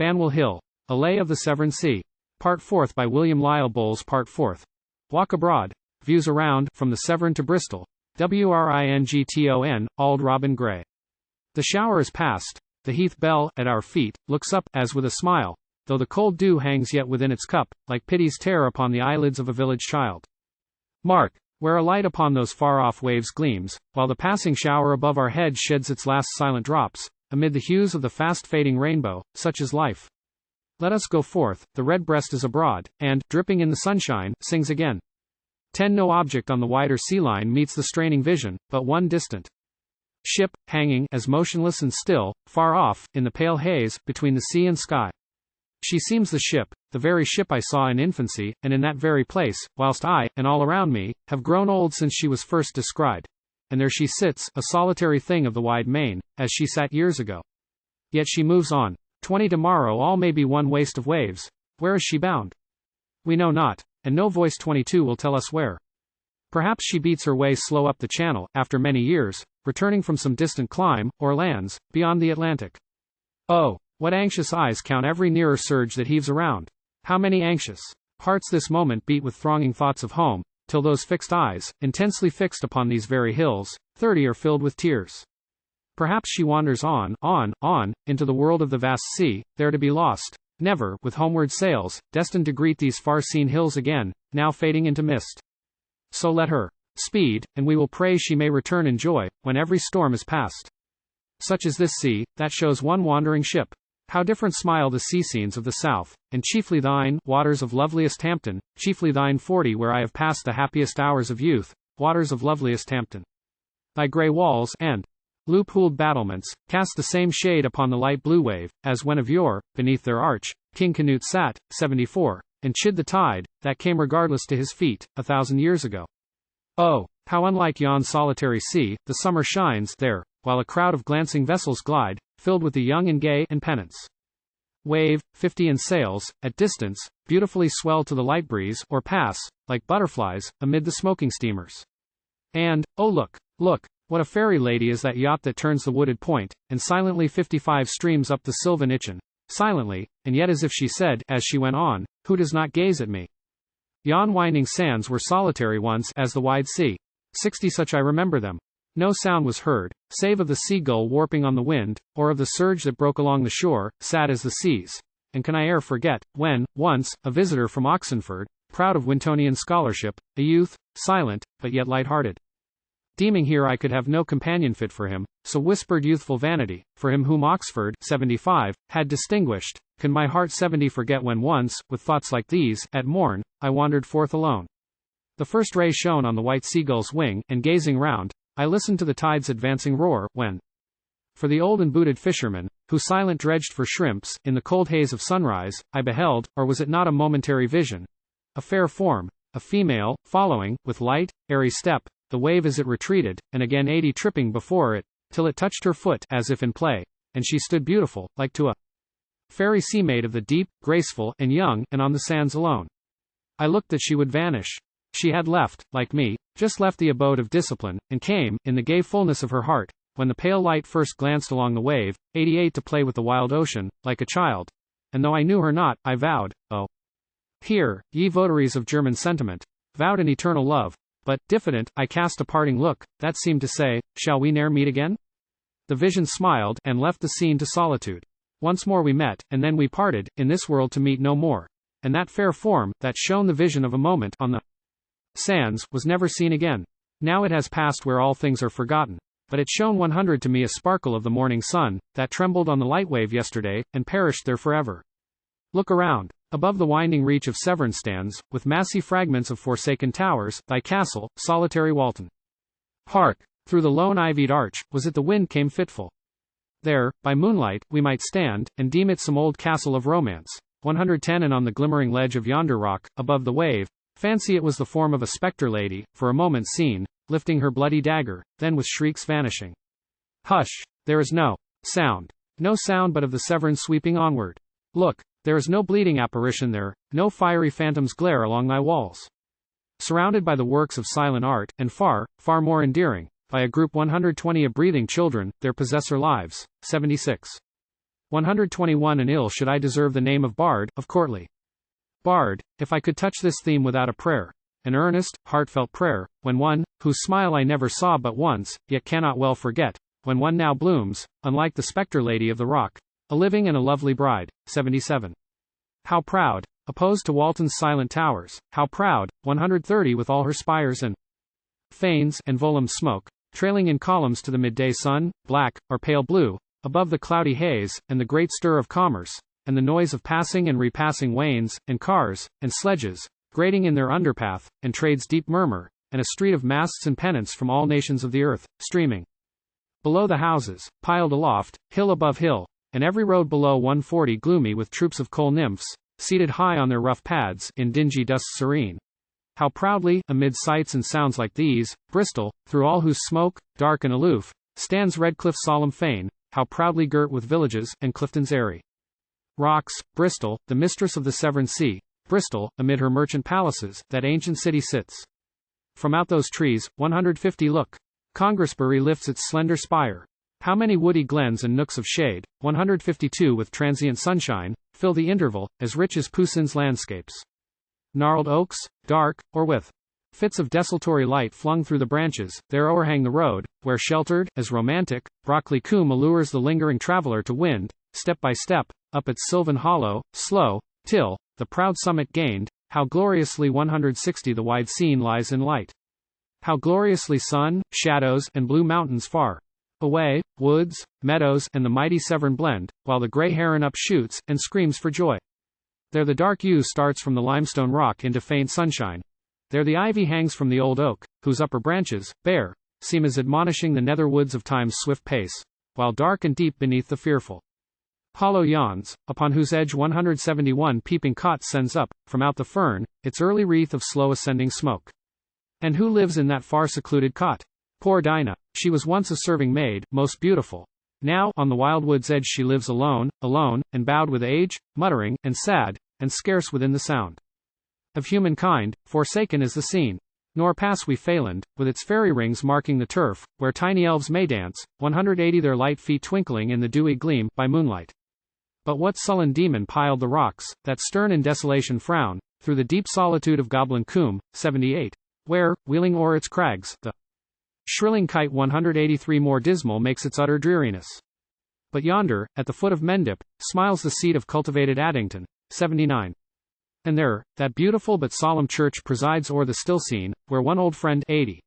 Banwell Hill, A Lay of the Severn Sea. Part 4th by William Lisle Bowles. Part 4th. Walk Abroad. Views Around, from the Severn to Bristol. WRINGTON, AULD. Robin Gray. The shower is past. The heath-bell, at our feet, looks up, as with a smile, though the cold dew hangs yet within its cup, like pity's tear upon the eyelids of a village child. Mark, where a light upon those far-off waves gleams, while the passing shower above our heads sheds its last silent drops, amid the hues of the fast-fading rainbow, such is life. Let us go forth, the redbreast is abroad, and, dripping in the sunshine, sings again. No object on the wider sea line meets the straining vision, but one distant ship, hanging, as motionless and still, far off, in the pale haze, between the sea and sky. She seems the ship, the very ship I saw in infancy, and in that very place, whilst I, and all around me, have grown old since she was first descried. And there she sits, a solitary thing of the wide main, as she sat years ago. Yet she moves on. 20 tomorrow all may be one waste of waves. Where is she bound? We know not, and no voice 22 will tell us where. Perhaps she beats her way slow up the channel, after many years, returning from some distant clime, or lands, beyond the Atlantic. Oh, what anxious eyes count every nearer surge that heaves around! How many anxious hearts this moment beat with thronging thoughts of home, till those fixed eyes, intensely fixed upon these very hills, 30 are filled with tears. Perhaps she wanders on, into the world of the vast sea, there to be lost, never, with homeward sails, destined to greet these far-seen hills again, now fading into mist. So let her speed, and we will pray she may return in joy, when every storm is past. Such is this sea, that shows one wandering ship. How different smile the sea scenes of the south, and chiefly thine, waters of loveliest Hampton, chiefly thine 40 where I have passed the happiest hours of youth, waters of loveliest Hampton. Thy grey walls, and loop-holed battlements, cast the same shade upon the light blue wave, as when of yore, beneath their arch, King Canute sat, 74, and chid the tide, that came regardless to his feet, 1,000 years ago. Oh, how unlike yon solitary sea, the summer shines there, while a crowd of glancing vessels glide, filled with the young and gay, and pennants. Wave, 50 and sails, at distance, beautifully swell to the light breeze, or pass, like butterflies, amid the smoking steamers. And, oh look, what a fairy lady is that yacht that turns the wooded point, and silently 55 streams up the sylvan Itchen, silently, and yet as if she said, as she went on, who does not gaze at me? Yon winding sands were solitary once, as the wide sea. 60 such I remember them. No sound was heard, save of the seagull warping on the wind, or of the surge that broke along the shore, sad as the seas. And can I e'er forget, when, once, a visitor from Oxenford, proud of Wintonian scholarship, a youth, silent, but yet light-hearted, deeming here I could have no companion fit for him, so whispered youthful vanity, for him whom Oxford, 75, had distinguished, can my heart 70 forget when once, with thoughts like these, at morn, I wandered forth alone. The first ray shone on the white seagull's wing, and gazing round, I listened to the tide's advancing roar, when, for the old and booted fisherman, who silent dredged for shrimps, in the cold haze of sunrise, I beheld, or was it not a momentary vision? A fair form, a female, following, with light, airy step, the wave as it retreated, and again 80 tripping before it, till it touched her foot, as if in play, and she stood beautiful, like to a fairy sea maid of the deep, graceful, and young, and on the sands alone. I looked that she would vanish. She had left, like me, just left the abode of discipline, and came, in the gay fullness of her heart, when the pale light first glanced along the wave, 88 to play with the wild ocean, like a child. And though I knew her not, I vowed, oh, here, ye votaries of German sentiment, vowed an eternal love, but, diffident, I cast a parting look, that seemed to say, shall we ne'er meet again? The vision smiled, and left the scene to solitude. Once more we met, and then we parted, in this world to meet no more. And that fair form, that shone the vision of a moment, on the sands, was never seen again. Now it has passed where all things are forgotten. But it shone 100 to me a sparkle of the morning sun, that trembled on the light wave yesterday, and perished there forever. Look around. Above the winding reach of Severn stands, with massy fragments of forsaken towers, thy castle, solitary Walton. Hark! Through the lone ivied arch, was it the wind came fitful? There, by moonlight, we might stand, and deem it some old castle of romance. 110 and on the glimmering ledge of yonder rock, above the wave, fancy it was the form of a spectre lady, for a moment seen, lifting her bloody dagger, then with shrieks vanishing. Hush! There is no sound. No sound but of the Severn sweeping onward. Look! There is no bleeding apparition there, no fiery phantoms glare along thy walls. Surrounded by the works of silent art, and far, far more endearing, by a group 120 of breathing children, their possessor lives, 76. 121 And ill should I deserve the name of bard, of courtly bard, if I could touch this theme without a prayer, an earnest, heartfelt prayer, when one, whose smile I never saw but once, yet cannot well forget, when one now blooms, unlike the spectre lady of the rock, a living and a lovely bride. 77. How proud, opposed to Walton's silent towers, how proud, 130 with all her spires and fanes and volumed smoke, trailing in columns to the midday sun, black, or pale blue, above the cloudy haze, and the great stir of commerce, and the noise of passing and repassing wains, and cars, and sledges, grating in their underpath, and trade's deep murmur, and a street of masts and pennants from all nations of the earth, streaming below the houses, piled aloft, hill above hill, and every road below 140 gloomy with troops of coal nymphs, seated high on their rough pads, in dingy dust serene. How proudly, amid sights and sounds like these, Bristol, through all whose smoke, dark and aloof, stands Redcliffe's solemn fane, how proudly girt with villages, and Clifton's airy rocks, Bristol, the mistress of the Severn Sea, Bristol, amid her merchant palaces, that ancient city sits. From out those trees, 150 look. Congressbury lifts its slender spire. How many woody glens and nooks of shade, 152 with transient sunshine, fill the interval, as rich as Poussin's landscapes. Gnarled oaks, dark, or with fits of desultory light flung through the branches, there o'erhang the road, where sheltered, as romantic, Brockley Coombe allures the lingering traveller to wind, step by step, up its sylvan hollow, slow, till, the proud summit gained, how gloriously 160 the wide scene lies in light. How gloriously sun, shadows, and blue mountains far away, woods, meadows, and the mighty Severn blend, while the grey heron up shoots, and screams for joy. There the dark yew starts from the limestone rock into faint sunshine. There the ivy hangs from the old oak, whose upper branches, bare, seem as admonishing the nether woods of time's swift pace, while dark and deep beneath the fearful hollow yawns, upon whose edge 171 peeping cot sends up, from out the fern, its early wreath of slow ascending smoke. And who lives in that far secluded cot? Poor Dinah. She was once a serving maid, most beautiful. Now, on the wild wood's edge she lives alone, and bowed with age, muttering, and sad, and scarce within the sound of humankind, forsaken is the scene. Nor pass we Fayland, with its fairy rings marking the turf, where tiny elves may dance, 180 their light feet twinkling in the dewy gleam, by moonlight. But what sullen demon piled the rocks, that stern in desolation frown, through the deep solitude of Goblin Coombe, 78, where, wheeling o'er its crags, the shrilling kite 183 more dismal makes its utter dreariness. But yonder, at the foot of Mendip, smiles the seat of cultivated Addington, 79. And there, that beautiful but solemn church presides o'er the still scene, where one old friend, 80.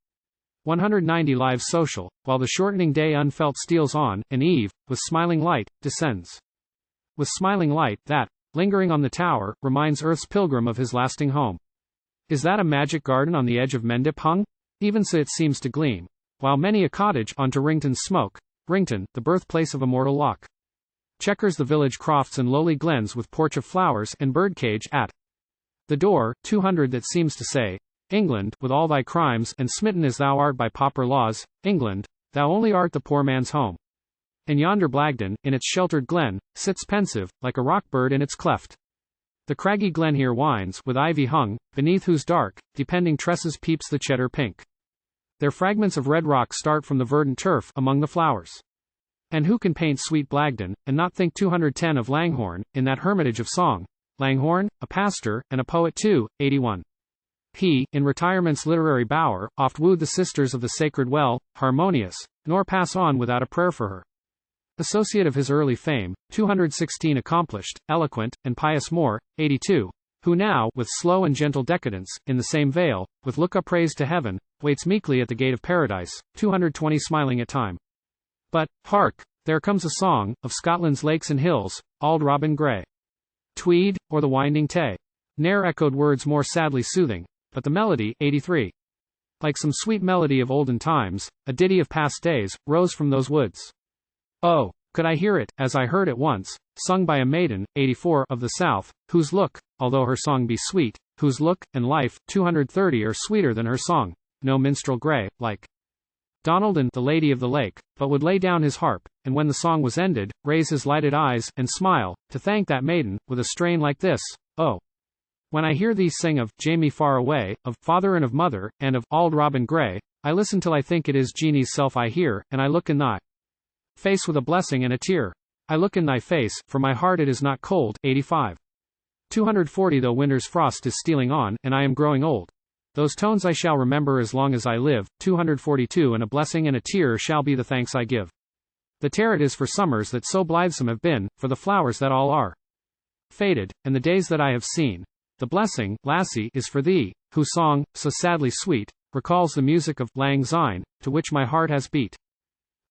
190 lives social, while the shortening day unfelt steals on, and eve, with smiling light, descends. With smiling light, that, lingering on the tower, reminds earth's pilgrim of his lasting home. Is that a magic garden on the edge of Mendip hung? Even so it seems to gleam. While many a cottage, on to Wrington's smoke, Wrington, the birthplace of immortal Locke, checkers the village crofts and lowly glens with porch of flowers, and birdcage, at the door, 200 that seems to say, England, with all thy crimes, and smitten as thou art by pauper laws, England, thou only art the poor man's home. And yonder Blagden, in its sheltered glen, sits pensive, like a rock bird in its cleft. The craggy glen here winds, with ivy hung, beneath whose dark, depending tresses peeps the cheddar pink. Their fragments of red rock start from the verdant turf, among the flowers. And who can paint sweet Blagden, and not think 210 of Langhorne, in that hermitage of song? Langhorne, a pastor, and a poet too, 81. He, in retirement's literary bower, oft wooed the sisters of the sacred well, harmonious, nor pass on without a prayer for her. Associate of his early fame, 216 accomplished, eloquent, and pious Moore, 82, who now, with slow and gentle decadence, in the same vale, with look upraised to heaven, waits meekly at the gate of paradise, 220 smiling at time. But, hark, there comes a song, of Scotland's lakes and hills, Auld Robin Grey. Tweed, or the winding Tay. Ne'er echoed words more sadly soothing, but the melody, 83. Like some sweet melody of olden times, a ditty of past days, rose from those woods. Oh, could I hear it, as I heard it once, sung by a maiden, 84, of the South, whose look, although her song be sweet, whose look, and life, 230 are sweeter than her song, no minstrel grey, like Donaldon, the Lady of the Lake, but would lay down his harp, and when the song was ended, raise his lighted eyes, and smile, to thank that maiden, with a strain like this, oh. When I hear thee sing of Jamie far away, of father and of mother, and of Auld Robin Grey, I listen till I think it is Jeannie's self I hear, and I look in thy face with a blessing and a tear. I look in thy face, for my heart it is not cold. 85. 240 Though winter's frost is stealing on, and I am growing old, those tones I shall remember as long as I live. 242 And a blessing and a tear shall be the thanks I give. The tear it is for summers that so blithesome have been, for the flowers that all are faded, and the days that I have seen. The blessing, lassie, is for thee, whose song, so sadly sweet, recalls the music of Lang Syne, to which my heart has beat.